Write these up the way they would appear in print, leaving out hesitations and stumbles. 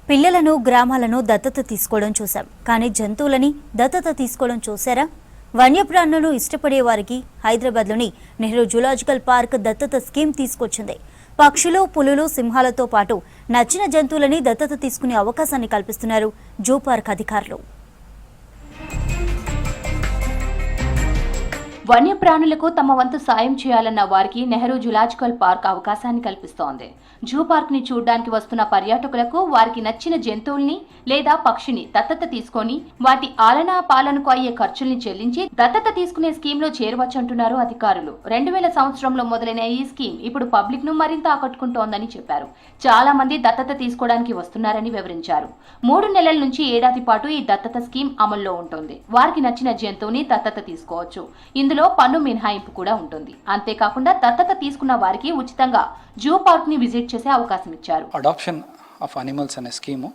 పిల్లలను గ్రామాలను దత్తత తీసుకోవడం చూశాం, కానీ జంతువులని దత్తత తీసుకోవడం చూసారా? వన్యప్రాణులను ఇష్టపడే వారికి హైదరాబాద్లోని నెహ్రూ జూలాజికల్ పార్క్ దత్తత స్కీమ్ తీసుకొచ్చింది. పక్షులు, పులులు, సింహాలతో పాటు నచ్చిన జంతువులని దత్తత తీసుకునే అవకాశాన్ని కల్పిస్తున్నారు జూ పార్క్ అధికారులు. వన్యప్రాణులకు తమ వంతు సాయం చేయాలన్న వారికి నెహ్రూ జూలాజికల్ పార్క్ అవకాశాన్ని కల్పిస్తోంది. జూ పార్క్ ని చూడడానికి వస్తున్న పర్యాటకులకు వారికి నచ్చిన జంతువుల్ని లేదా పక్షిని దత్తత తీసుకొని వాటి ఆలనా పాలనకు అయ్యే ఖర్చుల్ని చెల్లించి దత్తత తీసుకునే స్కీమ్ లో చేరవచ్చంటున్నారు అధికారులు. 2000 సంవత్సరంలో మొదలైన ఈ స్కీమ్ ఇప్పుడు పబ్లిక్ ను మరింత ఆకట్టుకుంటోందని చెప్పారు. చాలా మంది దత్తత తీసుకోవడానికి వస్తున్నారని వివరించారు. 3 నెలల నుంచి ఏడాది పాటు ఈ దత్తత స్కీమ్ అమల్లో ఉంటుంది. వారికి నచ్చిన జంతువుని దత్తత తీసుకోవచ్చు. ఇందులో పన్ను మినహాయింపు కూడా ఉంటుంది. అంతేకాకుండా దత్తత తీసుకున్న వారికి ఉచితంగా జూ పార్క్ ని విజిట్ చేసే అవకాశం ఇచ్చారు. అడాప్షన్ ఆఫ్ అనిమల్స్ అనే స్కీము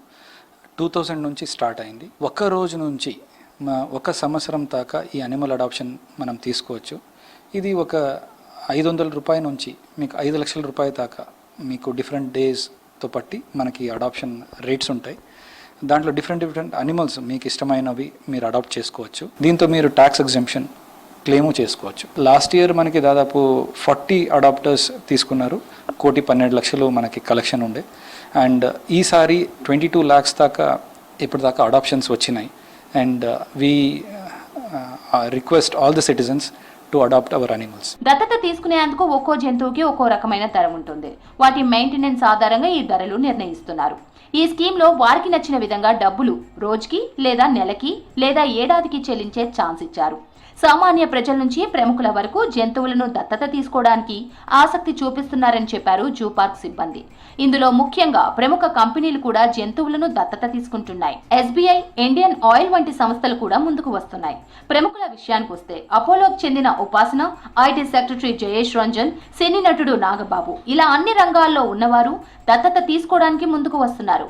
2000 నుంచి స్టార్ట్ అయింది. ఒక్క రోజు నుంచి ఒక సంవత్సరం దాకా ఈ అనిమల్ అడాప్షన్ మనం తీసుకోవచ్చు. ఇది ఒక 500 రూపాయల నుంచి మీకు 5 లక్షల రూపాయల దాకా మీకు డిఫరెంట్ డేస్తో పట్టి మనకి అడాప్షన్ రేట్స్ ఉంటాయి. దాంట్లో డిఫరెంట్ అనిమల్స్ మీకు ఇష్టమైనవి మీరు అడాప్ట్ చేసుకోవచ్చు. దీంతో మీరు ట్యాక్స్ ఎగ్జెంప్షన్ క్లెయిము చేసుకోవచ్చు. లాస్ట్ ఇయర్ మనకి దాదాపు 40 అడాప్టర్స్ తీసుకున్నారు. 1,12,00,000 మనకి కలెక్షన్ ఉండే. అండ్ ఈసారి 22 lakhs దాకా ఇప్పటిదాకా అడాప్షన్స్ వచ్చినాయి. And we request all the citizens to adopt our animals. దత్తత తీసుకునేందుకు ఒక్కో జంతువుకి ఒక్కో రకమైన ధర ఉంటుంది. వాటి మెయింటెనెన్స్ ఆధారంగా ఈ ధరలు నిర్ణయిస్తున్నారు. ఈ స్కీమ్ లో వారికి నచ్చిన విధంగా డబ్బులు రోజుకి లేదా నెలకి లేదా ఏడాదికి చెల్లించే ఛాన్స్ ఇచ్చారు. సామాన్య ప్రజల నుంచి ప్రముఖుల వరకు జంతువులను దత్తత తీసుకోవడానికి ఆసక్తి చూపిస్తున్నారని చెప్పారు జూ పార్క్ సిబ్బంది. ఇందులో ముఖ్యంగా ప్రముఖ కంపెనీలు కూడా జంతువులను దత్తత తీసుకుంటున్నాయి. SBI, ఇండియన్ ఆయిల్ వంటి సంస్థలు కూడా ముందుకు వస్తున్నాయి. ప్రముఖుల విషయానికి వస్తే అపోలోకి చెందిన ఉపాసన, IT సెక్రటరీ జయేష్ రంజన్, సినీ నటుడు నాగబాబు ఇలా అన్ని రంగాల్లో ఉన్నవారు దత్తత తీసుకోవడానికి ముందుకు వస్తున్నారు.